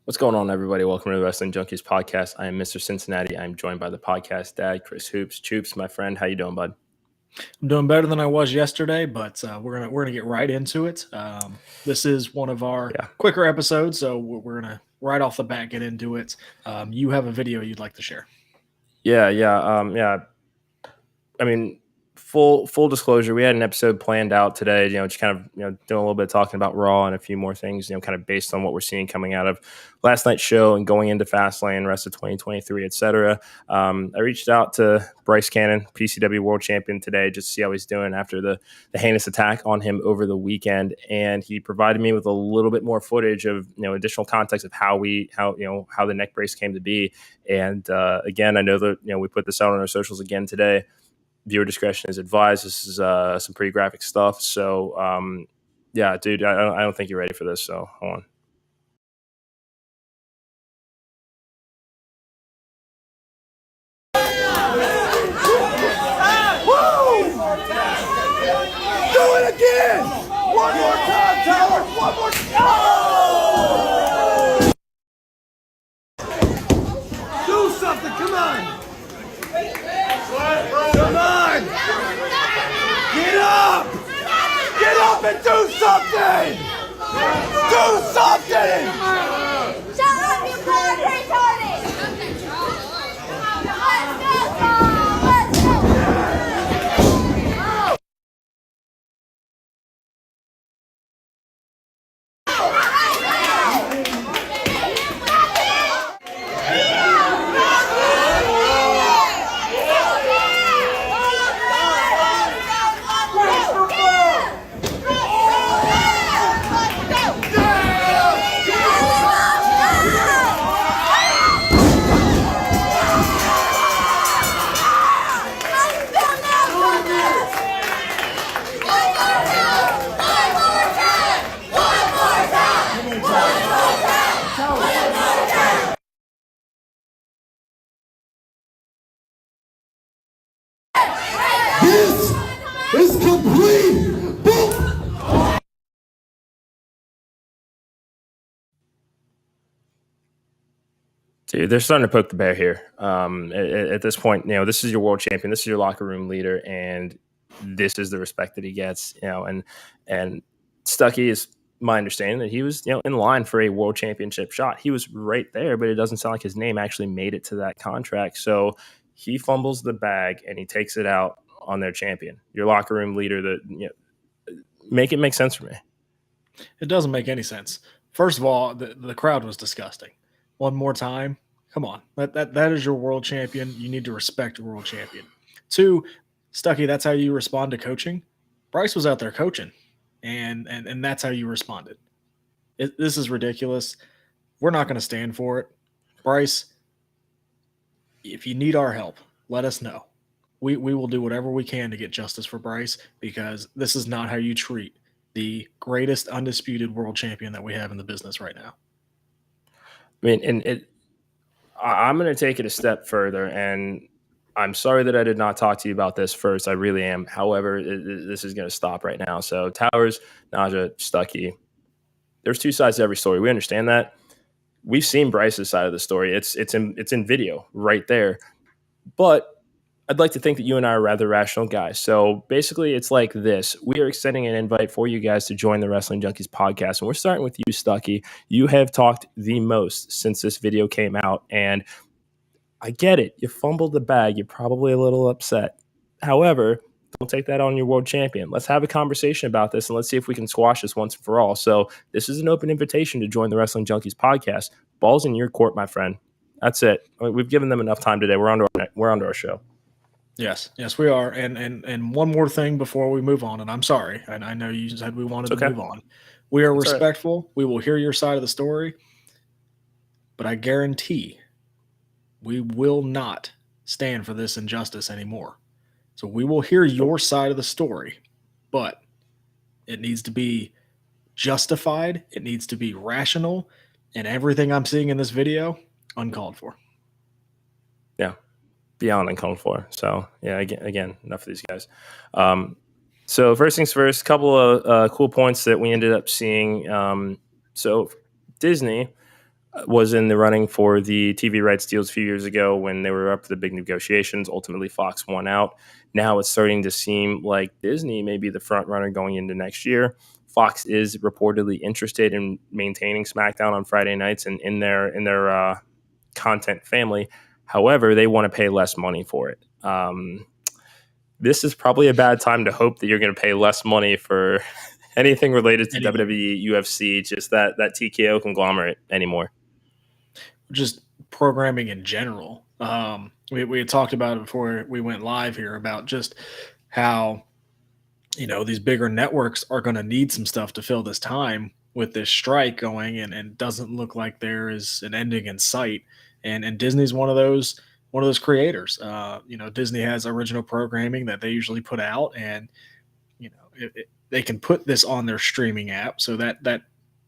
What's going on, everybody? Welcome to the Wrestling Junkies Podcast. I am Mr. Cincinnati. I'm joined by the podcast dad, Chris Hoops. Choops, my friend, how you doing, bud? I'm doing better than I was yesterday, but we're gonna get right into it. This is one of our quicker episodes, so we're gonna right off the bat get into it. You have a video you'd like to share? Yeah. I mean, full disclosure, we had an episode planned out today. Just kind of doing a little bit of talking about Raw and a few more things. Kind of based on what we're seeing coming out of last night's show and going into Fastlane, rest of 2023, etc. I reached out to Bryce Cannon, PCW World Champion, today just to see how he's doing after the heinous attack on him over the weekend, and he provided me with a little bit more footage of additional context of how the neck brace came to be. And again, I know that we put this out on our socials again today. Viewer discretion is advised. This is some pretty graphic stuff. So, yeah, dude, I don't think you're ready for this. So, hold on. Do it again! One more time, Tower! One more time! Do something! Come on! Come on! Get up! Get up and do something! Do something! Shut up, you blood retarded! Let's go, Tom! Let's go! This is complete bull. Dude, they're starting to poke the bear here. At this point, this is your world champion. This is your locker room leader, and this is the respect that he gets. And Stuckey is my understanding that he was in line for a world championship shot. He was right there, but it doesn't sound like his name actually made it to that contract. So he fumbles the bag and he takes it out on their champion, your locker room leader. That make it make sense for me. It doesn't make any sense. First of all, the crowd was disgusting. One more time, come on. That is your world champion. You need to respect your world champion. Two, Stuckey, that's how you respond to coaching. Bryce was out there coaching, and that's how you responded. This is ridiculous. We're not going to stand for it. Bryce, if you need our help, let us know. We will do whatever we can to get justice for Bryce, because this is not how you treat the greatest undisputed world champion that we have in the business right now. I mean, I'm going to take it a step further, and I'm sorry that I did not talk to you about this first. I really am. However, this is going to stop right now. So Towers, Naja, Stuckey, there's two sides to every story. We understand that. We've seen Bryce's side of the story. It's in video right there. But I'd like to think that you and I are rather rational guys. So basically, it's like this. We are extending an invite for you guys to join the Wrestling Junkies podcast. And we're starting with you, Stuckey. You have talked the most since this video came out. And I get it. You fumbled the bag. You're probably a little upset. However, don't take that on your world champion. Let's have a conversation about this, and let's see if we can squash this once and for all. So this is an open invitation to join the Wrestling Junkies podcast. Ball's in your court, my friend. That's it. We've given them enough time today. We're on to our show. Yes, we are. And one more thing before we move on, and I'm sorry, and I know you said we wanted to move on. We are respectful. Right. We will hear your side of the story, but I guarantee we will not stand for this injustice anymore. So we will hear your side of the story, but it needs to be justified. It needs to be rational, and everything I'm seeing in this video, uncalled for. Yeah. Beyond uncalled for. So yeah, again, enough of these guys. So first things first, a couple of cool points that we ended up seeing. So Disney was in the running for the TV rights deals a few years ago when they were up for the big negotiations. Ultimately, Fox won out. Now it's starting to seem like Disney may be the front runner going into next year. Fox is reportedly interested in maintaining SmackDown on Friday nights and in their content family. However, they want to pay less money for it. This is probably a bad time to hope that you're going to pay less money for anything related to WWE, UFC, just that TKO conglomerate anymore. Just programming in general. We had talked about it before we went live here about just how, these bigger networks are going to need some stuff to fill this time with this strike going, and doesn't look like there is an ending in sight. And Disney's one of those creators. Disney has original programming that they usually put out, and they can put this on their streaming app, so that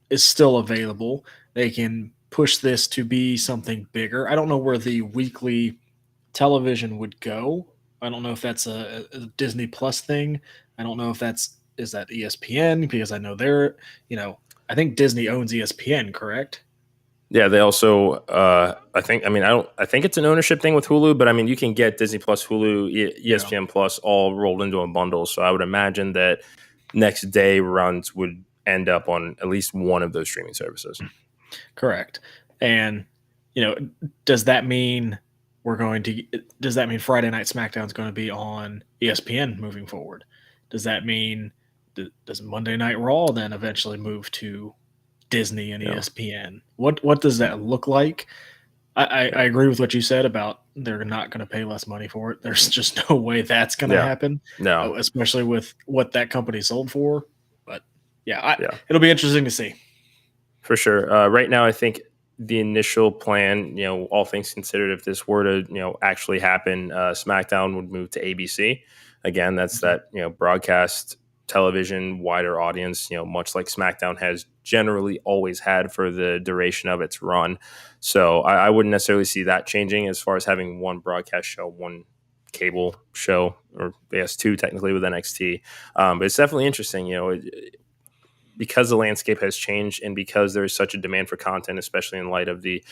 is still available. They can push this to be something bigger. I don't know where the weekly television would go. I don't know if that's a Disney Plus thing. I don't know if is that ESPN, because I know I think Disney owns ESPN, correct? Yeah, they also I think it's an ownership thing with Hulu, but I mean you can get Disney Plus, Hulu, ESPN Plus all rolled into a bundle. So I would imagine that next day runs would end up on at least one of those streaming services. Correct. And does that mean Friday Night SmackDown is going to be on ESPN moving forward? Does that mean does Monday Night Raw then eventually move to Disney and ESPN? What does that look like? I agree with what you said about they're not going to pay less money for it. There's just no way that's going to happen. No, especially with what that company sold for. But it'll be interesting to see. For sure. Right now, I think the initial plan, all things considered, if this were to, actually happen, SmackDown would move to ABC. Again, that's that, broadcast television, wider audience, much like SmackDown has generally always had for the duration of its run. So I wouldn't necessarily see that changing as far as having one broadcast show, one cable show, or I guess two technically with NXT. But it's definitely interesting, because the landscape has changed and because there is such a demand for content, especially in light of the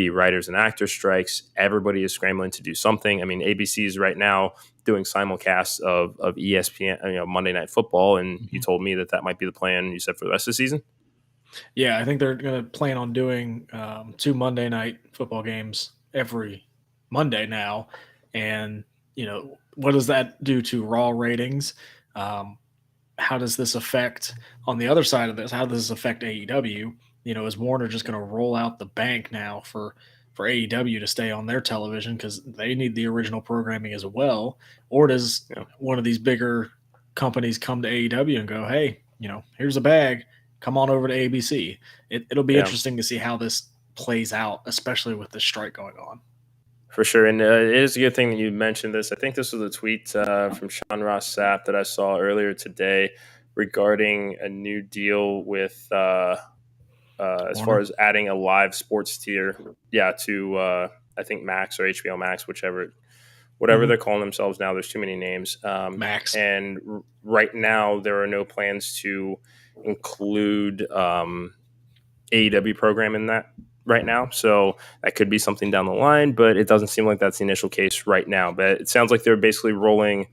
writers and actors strikes, everybody is scrambling to do something. I mean, ABC is right now doing simulcasts of ESPN, Monday Night Football, and you told me that might be the plan, you said, for the rest of the season? Yeah, I think they're going to plan on doing 2 Monday Night Football games every Monday now. And, what does that do to Raw ratings? How does this affect on the other side of this? How does this affect AEW? Is Warner just going to roll out the bank now for AEW to stay on their television because they need the original programming as well? Or does one of these bigger companies come to AEW and go, hey, here's a bag, come on over to ABC? It'll be interesting to see how this plays out, especially with this strike going on. For sure. And it is a good thing that you mentioned this. I think this was a tweet from Sean Ross Sapp that I saw earlier today regarding a new deal with as far as adding a live sports tier, to I think Max or HBO Max, whatever they're calling themselves now. There's too many names. Max. And right now there are no plans to include AEW program in that right now. So that could be something down the line, but it doesn't seem like that's the initial case right now. But it sounds like they're basically rolling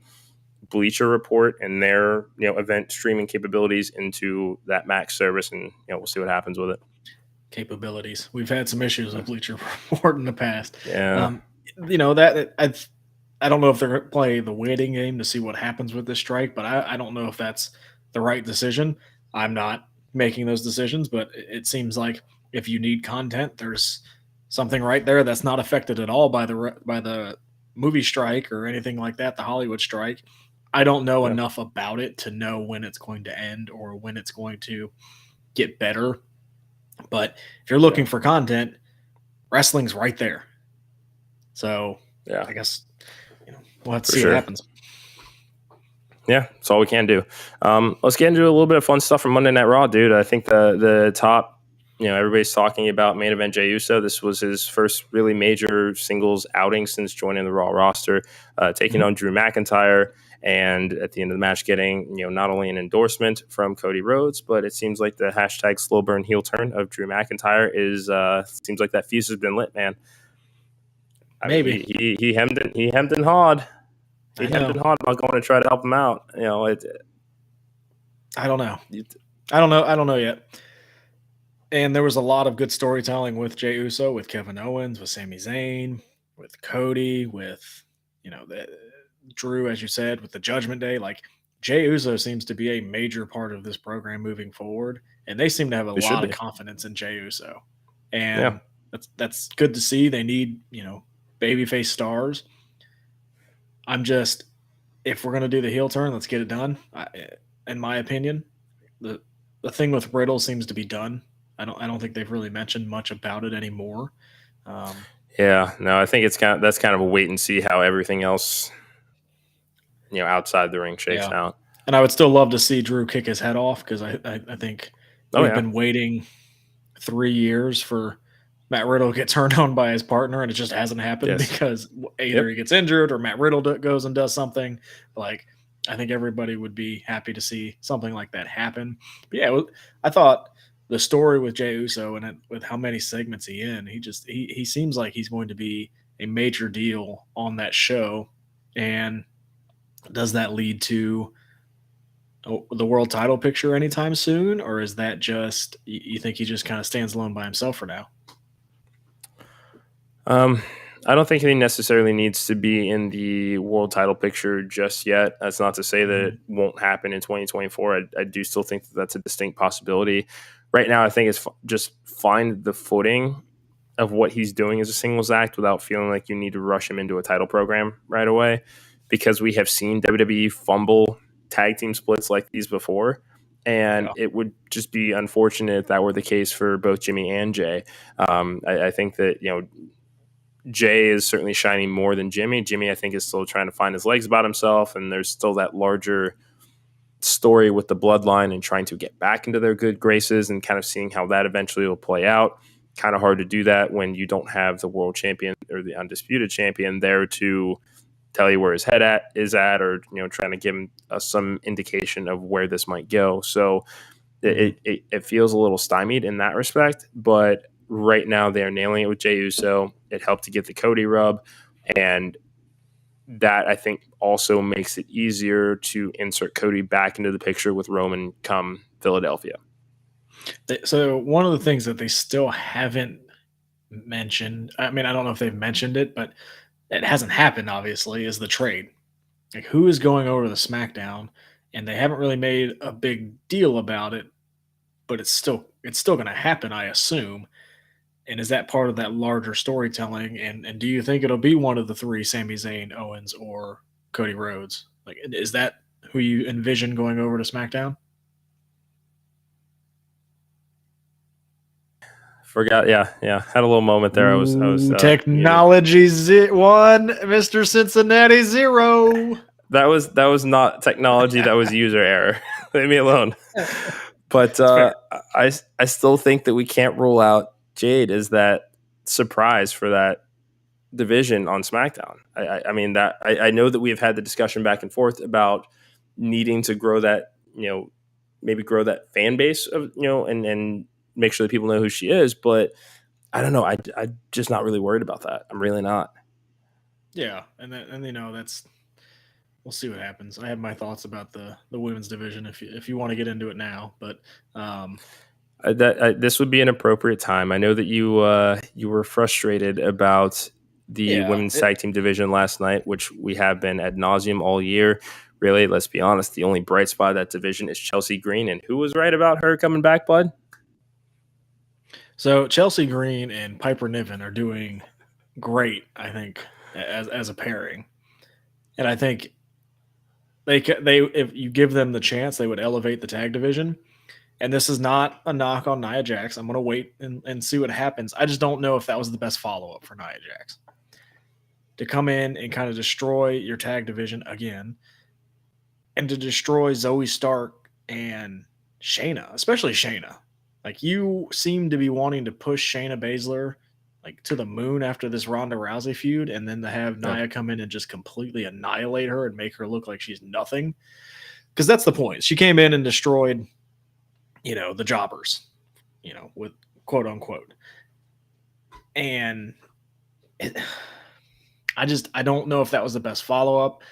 Bleacher Report and their event streaming capabilities into that Max service, and we'll see what happens with it. Capabilities. We've had some issues with Bleacher Report in the past. Yeah. That I don't know if they're going to play the waiting game to see what happens with this strike, but I don't know if that's the right decision. I'm not making those decisions, but it seems like if you need content, there's something right there that's not affected at all by the movie strike or anything like that, the Hollywood strike. I don't know enough about it to know when it's going to end or when it's going to get better. But if you're looking for content, wrestling's right there. So I guess we'll have to see what happens. Yeah, that's all we can do. Let's get into a little bit of fun stuff from Monday Night Raw, dude. I think the top, everybody's talking about main event Jey Uso. This was his first really major singles outing since joining the Raw roster, taking on Drew McIntyre. and at the end of the match getting, not only an endorsement from Cody Rhodes, but it seems like the hashtag slow burn heel turn of Drew McIntyre is seems like that fuse has been lit, man. Maybe he hemmed and hawed. He hemmed and hawed about going to try to help him out. I don't know. I don't know yet. And there was a lot of good storytelling with Jey Uso, with Kevin Owens, with Sami Zayn, with Cody, with Drew, as you said, with the Judgment Day. Like, Jey Uso seems to be a major part of this program moving forward, and they seem to have a lot of confidence in Jey Uso, and that's good to see. They need babyface stars. If we're gonna do the heel turn, let's get it done. In my opinion, the thing with Riddle seems to be done. I don't think they've really mentioned much about it anymore. I think that's kind of a wait and see how everything else, outside the ring shakes out. And I would still love to see Drew kick his head off, because I think we've been waiting 3 years for Matt Riddle to get turned on by his partner, and it just hasn't happened because either he gets injured or Matt Riddle goes and does something. Like, I think everybody would be happy to see something like that happen. But I thought the story with Jey Uso and with how many segments he seems like he's going to be a major deal on that show. And does that lead to the world title picture anytime soon, or is that just, you think he just kind of stands alone by himself for now? I don't think he necessarily needs to be in the world title picture just yet. That's not to say that it won't happen in 2024. I do still think that that's a distinct possibility. Right now, I think it's just find the footing of what he's doing as a singles act without feeling like you need to rush him into a title program right away, because we have seen WWE fumble tag team splits like these before. And it would just be unfortunate if that were the case for both Jimmy and Jey. I think that, Jey is certainly shining more than Jimmy. Jimmy, I think, is still trying to find his legs about himself, and there's still that larger story with the bloodline and trying to get back into their good graces and kind of seeing how that eventually will play out. Kind of hard to do that when you don't have the world champion or the undisputed champion there to tell you where his head is at, or trying to give him some indication of where this might go. So it feels a little stymied in that respect, but right now they are nailing it with Jey Uso. It helped to get the Cody rub, and that, I think, also makes it easier to insert Cody back into the picture with Roman come Philadelphia. So one of the things that they still haven't mentioned, I mean, I don't know if they've mentioned it, but it hasn't happened, obviously, is the trade. Like, who is going over to the SmackDown? And they haven't really made a big deal about it, but it's still going to happen, I assume. And is that part of that larger storytelling? And do you think it'll be one of the three, Sami Zayn, Owens, or Cody Rhodes? Like, is that who you envision going over to SmackDown? Forgot, yeah. Had a little moment there. I was technology one, Mr. Cincinnati 0. That was not technology. That was user error. Leave me alone. But I still think that we can't rule out Jade as that surprise for that division on SmackDown. I mean, that I know that we have had the discussion back and forth about needing to grow that, maybe grow that fan base of, and make sure that people know who she is. But I don't know. I'm just not really worried about that. I'm really not. Yeah, and that's. We'll see what happens. I have my thoughts about the women's division if you want to get into it now, but this would be an appropriate time. I know that you were frustrated about the women's tag team division last night, which we have been ad nauseum all year. Really, let's be honest, the only bright spot of that division is Chelsea Green. And who was right about her coming back, bud? So Chelsea Green and Piper Niven are doing great, I think, as a pairing. And I think they if you give them the chance, they would elevate the tag division. And this is not a knock on Nia Jax. I'm going to wait and see what happens. I just don't know if that was the best follow-up for Nia Jax. To come in and kind of destroy your tag division again, and to destroy Zoe Stark and Shayna, especially Shayna. Like, you seem to be wanting to push Shayna Baszler like to the moon after this Ronda Rousey feud, and then to have Nia come in and just completely annihilate her and make her look like she's nothing. Because that's the point. She came in and destroyed, the jobbers, with quote unquote. And I don't know if that was the best follow-up.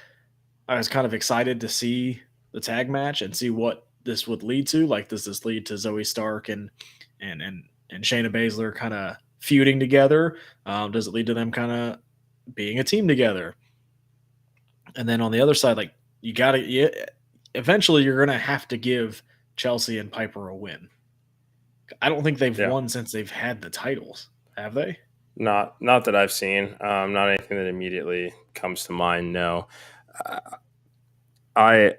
I was kind of excited to see the tag match and see what this would lead to. Like, does this lead to Zoe Stark and Shayna Baszler kind of feuding together? Does it lead to them kind of being a team together? And then on the other side, like, eventually you're going to have to give Chelsea and Piper a win. I don't think they've won since they've had the titles. Have they? Not that I've seen. Not anything that immediately comes to mind. No, I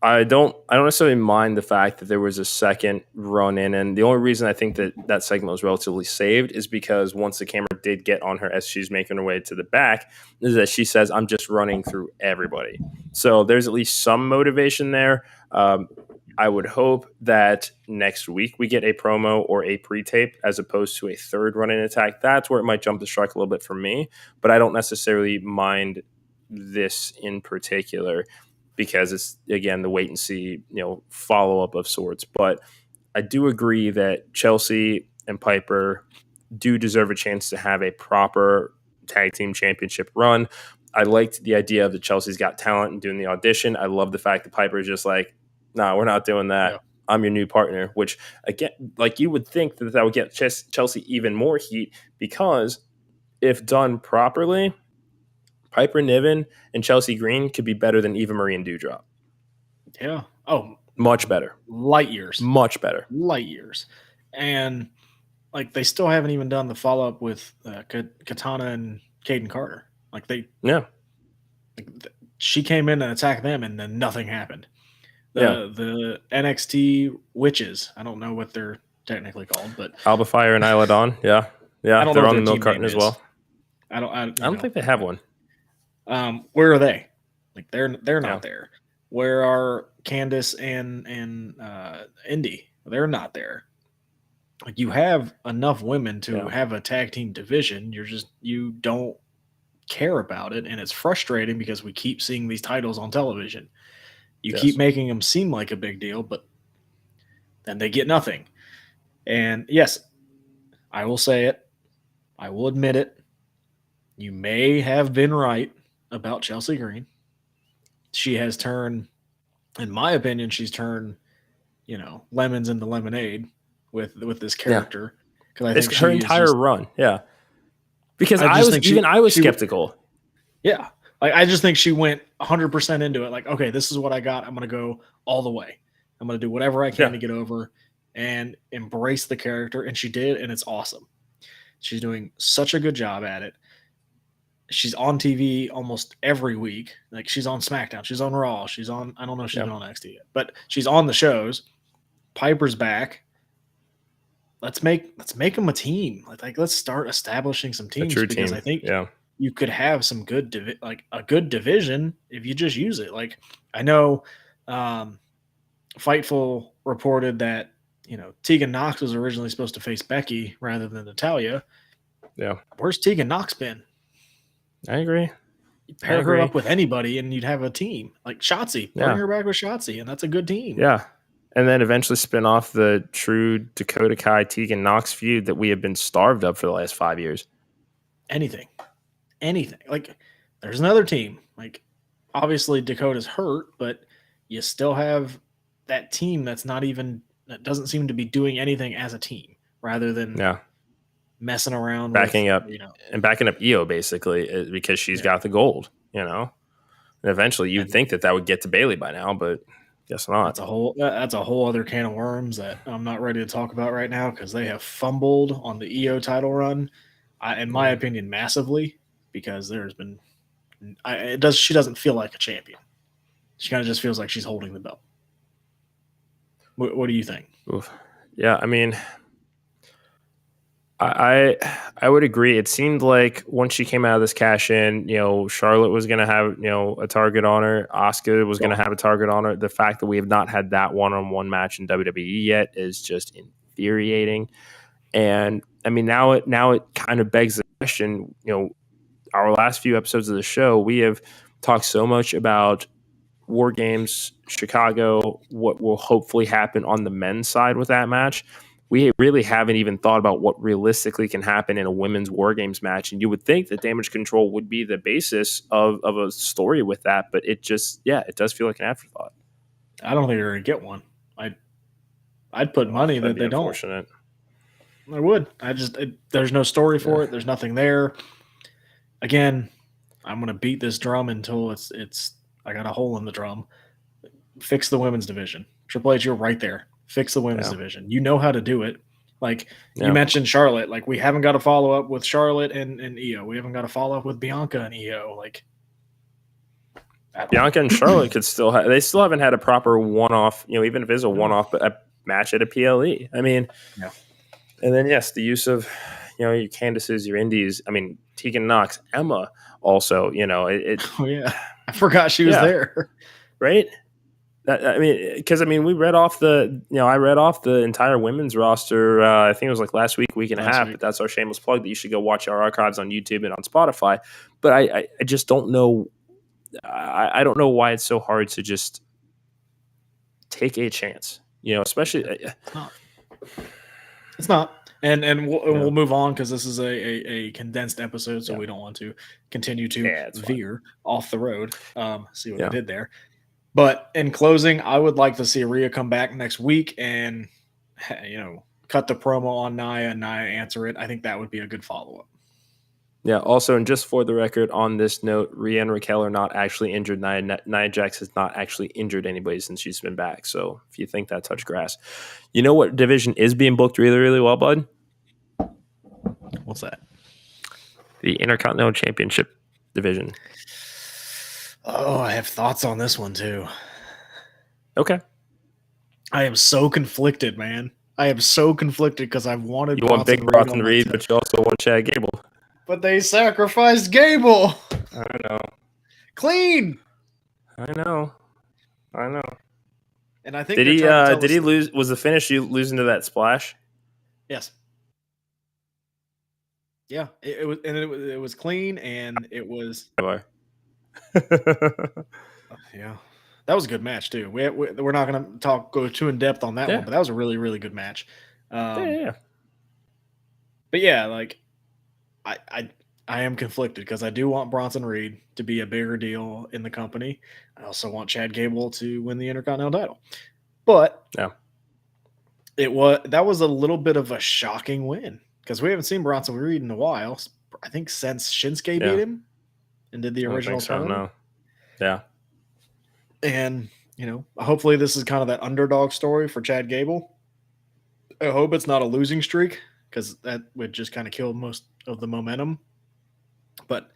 don't necessarily mind the fact that there was a second run in, and the only reason I think that segment was relatively saved is because once the camera did get on her as she's making her way to the back, is that she says, "I'm just running through everybody." So there's at least some motivation there. I would hope that next week we get a promo or a pre-tape as opposed to a third run-in attack. That's where it might jump the shark a little bit for me, but I don't necessarily mind this in particular because it's, again, the wait and see, follow-up of sorts. But I do agree that Chelsea and Piper do deserve a chance to have a proper tag team championship run. I liked the idea of the Chelsea's Got Talent and doing the audition. I love the fact that Piper is just like, no, we're not doing that. Yeah. I'm your new partner, which, again, like you would think that would get Chelsea even more heat because if done properly, Piper Niven and Chelsea Green could be better than Eva Marie and Doudrop. Yeah. Oh, much better. Light years. Much better. Light years. And like they still haven't even done the follow-up with Katana and Caden Carter. Like she came in and attacked them and then nothing happened. The NXT witches. I don't know what they're technically called, but Alba Fire and Isla Dawn. Yeah. They're on the milk carton as well. I don't think they have one. Where are they? Like they're not there. Where are Candice and Indy? They're not there. Like you have enough women to have a tag team division. You don't care about it, and it's frustrating because we keep seeing these titles on television. You keep making them seem like a big deal, but then they get nothing. And yes, I will say it. I will admit it. You may have been right about Chelsea Green. She has turned, in my opinion, lemons into lemonade with this character. Because I think it's her entire run. Yeah. Because I was skeptical. Yeah. Like, I just think she went 100% into it. Like, okay, this is what I got. I'm going to go all the way. I'm going to do whatever I can to get over and embrace the character. And she did, and it's awesome. She's doing such a good job at it. She's on TV almost every week. Like, she's on SmackDown. She's on Raw. She's on – I don't know if she's been on NXT yet. But she's on the shows. Piper's back. Let's make them a team. Like let's start establishing some teams because team. I think you could have some good a good division if you just use it. Like I know Fightful reported that Tegan Nox was originally supposed to face Becky rather than Natalya. Yeah, where's Tegan Nox been? I agree. You pair her up with anybody and you'd have a team like Shotzi. Bring her back with Shotzi, and that's a good team. Yeah. And then eventually spin off the true Dakota Kai Tegan Nox feud that we have been starved of for the last 5 years. Anything. Like, there's another team. Like, obviously Dakota's hurt, but you still have that team that doesn't seem to be doing anything as a team rather than messing around. Backing up Io basically because she's got the gold, And eventually you'd think that would get to Bayley by now, but guess not. That's a whole other can of worms that I'm not ready to talk about right now because they have fumbled on the EO title run, in my opinion, massively. Because there's been, she doesn't feel like a champion. She kind of just feels like she's holding the belt. What do you think? Oof. Yeah, I mean, I would agree. It seemed like once she came out of this cash in, Charlotte was going to have, a target on her. Asuka was going to have a target on her. The fact that we have not had that one-on-one match in WWE yet is just infuriating. And I mean, now it kind of begs the question, our last few episodes of the show, we have talked so much about War Games, Chicago, what will hopefully happen on the men's side with that match. We really haven't even thought about what realistically can happen in a women's War Games match. And you would think that Damage Control would be the basis of a story with that, but it just, it does feel like an afterthought. I don't think they're going to get one. I'd put money that they don't. I would. There's no story for it. There's nothing there. Again, I'm going to beat this drum until it's I got a hole in the drum. Fix the women's division. Triple H, you're right there. Fix the women's division. You know how to do it. Like you mentioned Charlotte. Like we haven't got a follow up with Charlotte and Io. We haven't got a follow up with Bianca and Io. Like Bianca and Charlotte could still they still haven't had a proper one-off, even if it's a one-off match at a PLE. I mean, and then yes, the use of your Candices, your Indies. I mean, Tegan Knox, Emma also. Oh yeah, I forgot she was there. Right. We read off I read off the entire women's roster. I think it was like last week and a half. But that's our shameless plug that you should go watch our archives on YouTube and on Spotify. But I just don't know. I don't know why it's so hard to just take a chance. Especially it's not. And we'll move on because this is a condensed episode, so we don't want to continue to veer off the road. See what I did there. But in closing, I would like to see Rhea come back next week and, cut the promo on Nia and Nia answer it. I think that would be a good follow-up. Yeah, also, and just for the record, on this note, Rhea and Raquel are not actually injured. Nia Jax has not actually injured anybody since she's been back. So if you think that touched grass. You know what division is being booked really, really well, bud? What's that? The Intercontinental Championship division. Oh, I have thoughts on this one too. Okay. I am so conflicted, man. I am so conflicted because I've wanted. You want Big Bronson Reed, but you also want Chad Gable. But they sacrificed Gable. I know. Clean. I know. And I think did he lose? Was the finish you losing to that splash? Yes. Yeah, it was clean, and it was. Yeah, that was a good match too. We're not going to go too in depth on that one, but that was a really, really good match. But yeah, like I am conflicted because I do want Bronson Reed to be a bigger deal in the company. I also want Chad Gable to win the Intercontinental title, but that was a little bit of a shocking win because we haven't seen Bronson Reed in a while. I think since Shinsuke beat him and did the original tournament. Yeah. And, hopefully this is kind of that underdog story for Chad Gable. I hope it's not a losing streak because that would just kind of kill most of the momentum. But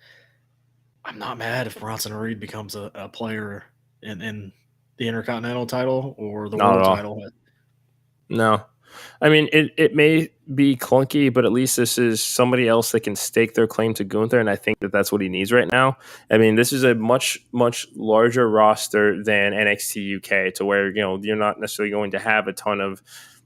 I'm not mad if Bronson Reed becomes a player in the Intercontinental title or the World title. No. I mean, it may be clunky, but at least this is somebody else that can stake their claim to Gunther, and I think that that's what he needs right now. I mean, this is a much, much larger roster than NXT UK to where, you're not necessarily going to have a ton of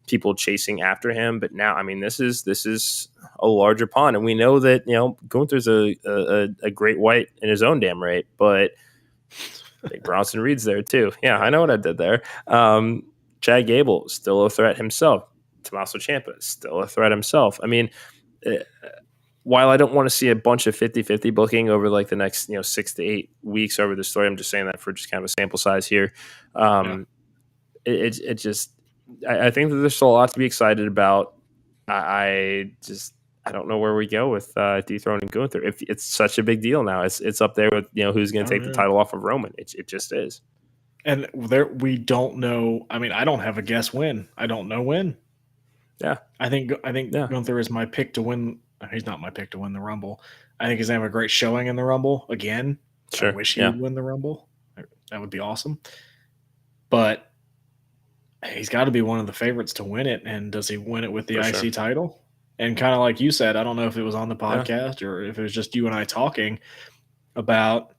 people chasing after him. But now, I mean, this is a larger pond, and we know that, Gunther's a great white in his own damn right, but I think Bronson Reed's there too. Yeah, I know what I did there. Chad Gable, still a threat himself. Tommaso Ciampa, still a threat himself. I mean, while I don't want to see a bunch of 50-50 booking over like the next 6 to 8 weeks over the story, I'm just saying that for just kind of a sample size here. It just I think that there's still a lot to be excited about. I don't know where we go with dethroning Gunther. If it's such a big deal now, it's up there with who's going to take the title off of Roman. It just is. And we don't know. I mean, I don't have a guess when. I don't know when. Yeah, I think Gunther is my pick to win. He's not my pick to win the Rumble. I think he's going to have a great showing in the Rumble again. Sure. I wish he would win the Rumble. That would be awesome. But he's got to be one of the favorites to win it. And does he win it with the IC title? And kind of like you said, I don't know if it was on the podcast or if it was just you and I talking about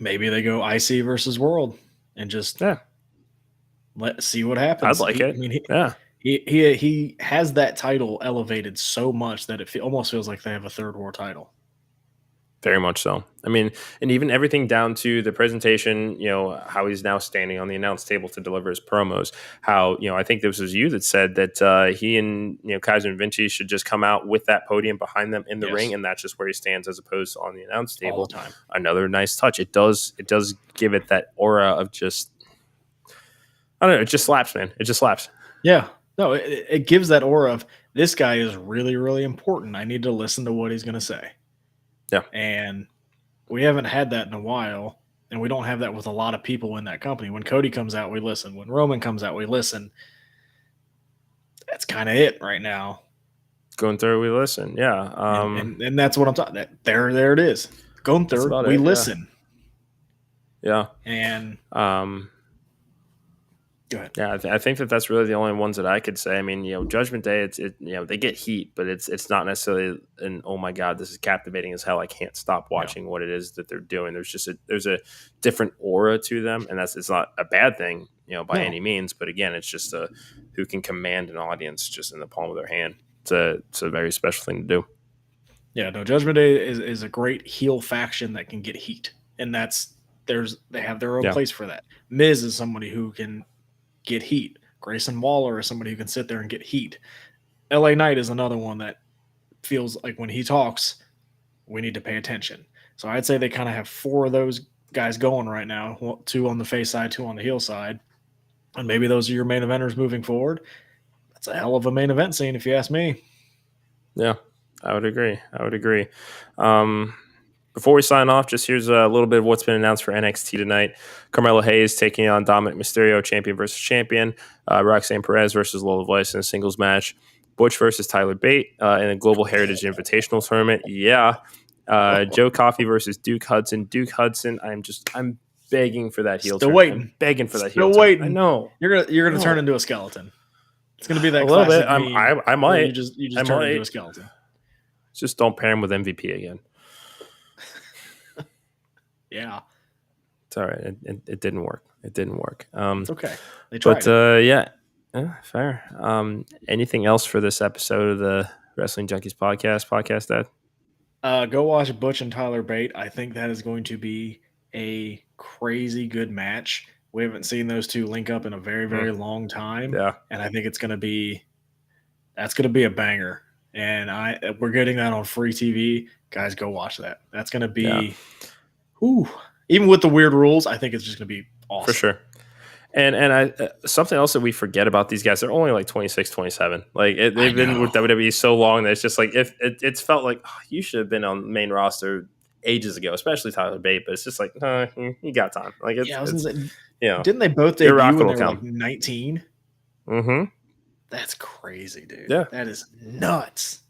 maybe they go IC versus World and just let's see what happens. I'd like it. I mean, He has that title elevated so much that it almost feels like they have a third war title. Very much so. I mean, and even everything down to the presentation, how he's now standing on the announce table to deliver his promos. How, I think this was you that said that he and, Kaiser and Event Jey should just come out with that podium behind them in the ring, and that's just where he stands as opposed to on the announce table. All the time. Another nice touch. It does give it that aura of just, I don't know, it just slaps, man. It just slaps. Yeah. No, it gives that aura of this guy is really, really important. I need to listen to what he's going to say. Yeah. And we haven't had that in a while, and we don't have that with a lot of people in that company. When Cody comes out, we listen. When Roman comes out, we listen. That's kind of it right now. Going through, we listen. Yeah. And that's what I'm talking about. There it is. Going through, we listen. Yeah. And go ahead. Yeah, I think that's really the only ones that I could say. I mean, Judgment Day, they get heat, but it's not necessarily an, oh my God, this is captivating as hell. I can't stop watching what it is that they're doing. There's just there's a different aura to them, and it's not a bad thing, by any means. But again, it's just who can command an audience just in the palm of their hand. It's a very special thing to do. Yeah, no, Judgment Day is a great heel faction that can get heat, and they have their own place for that. Miz is somebody who can get heat. Grayson Waller is somebody who can sit there and get heat. LA Knight is another one that feels like when he talks, we need to pay attention. So I'd say they kind of have 4 of those guys going right now, 2 on the face side, 2 on the heel side. And maybe those are your main eventers moving forward. That's a hell of a main event scene, if you ask me. Yeah, I would agree. Before we sign off, just here's a little bit of what's been announced for NXT tonight. Carmelo Hayes taking on Dominic Mysterio, champion versus champion. Roxanne Perez versus Lola Vice in a singles match. Butch versus Tyler Bate in a Global Heritage Invitational tournament. Yeah. Joe Coffey versus Duke Hudson. Duke Hudson, I'm begging for that heel turn. Waiting. I'm begging for that Still heel waiting. turn. I know. You're gonna turn into a skeleton. It's gonna be that a little classic bit. meme I might. You just turn into a skeleton. Just don't pair him with MVP again. Yeah, it's all right. It didn't work. It's okay. They tried. But yeah, fair. Anything else for this episode of the Wrestling Junkies podcast, Dad? Go watch Butch and Tyler Bate. I think that is going to be a crazy good match. We haven't seen those two link up in a very, very long time. Yeah, and I think that's going to be a banger. And we're getting that on free TV. Guys, go watch that. That's going to be. Yeah. Even with the weird rules, I think it's just going to be awesome. For sure. And something else that we forget about these guys, they're only like 26, 27. Like they've been with WWE so long that it's just like it's felt like you should have been on the main roster ages ago, especially Tyler Bate. But it's just like you got time. Like didn't they both debut when they were like 19? Mm-hmm. That's crazy, dude. Yeah, that is nuts.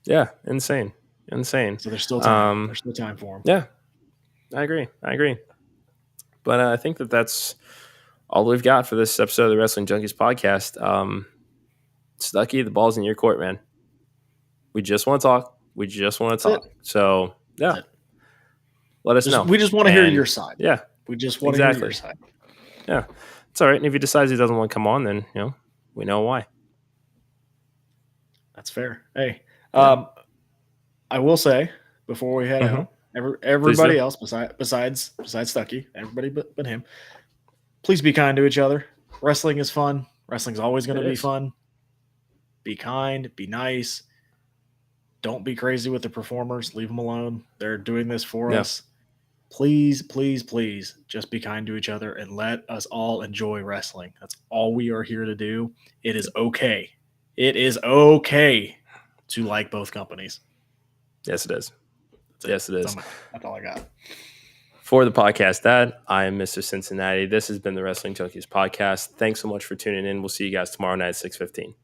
Yeah, insane. So there's still time. There's still time for them. Yeah. I agree. But I think that's all we've got for this episode of the Wrestling Junkies podcast. Stucky, the ball's in your court, man. We just want to talk. So, yeah. Let us know. We just want to hear your side. Yeah. We just want to hear your side. Yeah. It's all right. And if he decides he doesn't want to come on, then, we know why. That's fair. Hey, I will say before we head out, everybody else besides Stucky, everybody but him, please be kind to each other. Wrestling is fun. Wrestling's always going to be fun. Be kind. Be nice. Don't be crazy with the performers. Leave them alone. They're doing this for us. Please, please, please just be kind to each other and let us all enjoy wrestling. That's all we are here to do. It is okay. It is okay to like both companies. Yes, it is. Yes, it is. That's all I got. For the podcast, Dad, I am Mr. Cincinnati. This has been the Wrestling Junkies podcast. Thanks so much for tuning in. We'll see you guys tomorrow night at 6:15.